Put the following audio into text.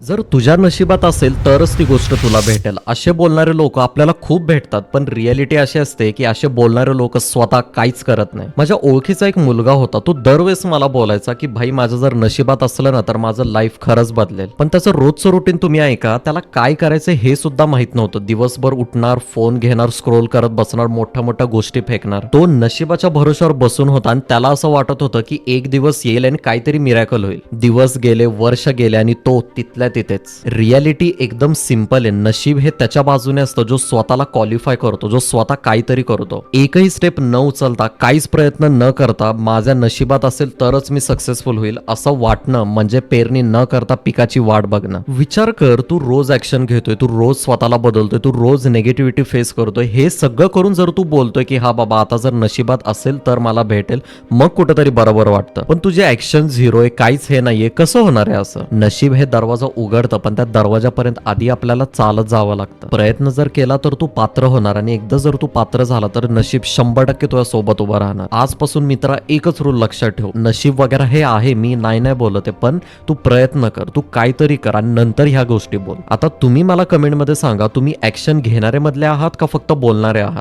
जर तुझ्या नशिबात असेल तरच ती गोष्ट तुला भेटेल. असे बोलणारे लोक आपल्याला खूप भेटतात, पण रियालिटी अशी असते की असे बोलणारे लोक स्वतः काहीच करत नाही. माझ्या ओळखीचा एक मुलगा होता, तो दरवेळेस मला बोलायचा की भाई माझं जर नशिबात असलं ना तर माझं लाईफ खरंच बदलेल. पण त्याचं रोजचं रुटीन तुम्ही ऐका, त्याला काय करायचं हे सुद्धा माहित नव्हतं. दिवसभर उठणार, फोन घेणार, स्क्रोल करत बसणार, मोठ्या मोठ्या गोष्टी फेकणार. तो नशिबाच्या भरोश्यावर बसून होता आणि त्याला असं वाटत होतं की एक दिवस येईल आणि काहीतरी मिरॅकल होईल. दिवस गेले, वर्ष गेले आणि तो तिथल्या तिथेच. रियालिटी एकदम सिंपल आहे. नशीब हे त्याच्या बाजूने असतं जो स्वतःला क्वालिफाय करतो, जो स्वतः काहीतरी करतो. एकही स्टेप न उचलता, काहीच प्रयत्न न करता माझ्या नशिबात असेल तरच मी सक्सेसफुल होईल असं वाटणं म्हणजे पेरणी न करता पिकाची वाट बघणं. विचार कर, तू रोज ऍक्शन घेतोय, तू रोज स्वतःला बदलतोय, तू रोज नेगेटिव्हिटी फेस करतोय. हे सगळं करून जर तू बोलतोय की हा बाबा आता जर नशिबात असेल तर मला भेटेल, मग कुठेतरी बरोबर वाटतं. पण तुझे ऍक्शन झिरो आहे, काहीच हे नाहीये, कसं होणार आहे असं? नशीब हे दरवाजा उघडतं, पण त्या दरवाजापर्यंत आधी आपल्याला चालत जावं लागतं. प्रयत्न जर केला तर तू पात्र होणार, आणि एकदा जर तू पात्र झाला तर नशीब 100% तुझ्या सोबत उभं राहणार. आजपासून मित्रा एकच रूल लक्षात ठेव, नशीब वगैरे हे आहे, मी नाही बोलत आहे, पण तू प्रयत्न कर, तू काहीतरी कर आणि नंतर ह्या गोष्टी बोल. आता तुम्ही मला कमेंटमध्ये सांगा, तुम्ही ऍक्शन घेणारे मधले आहात का फक्त बोलणारे आहात?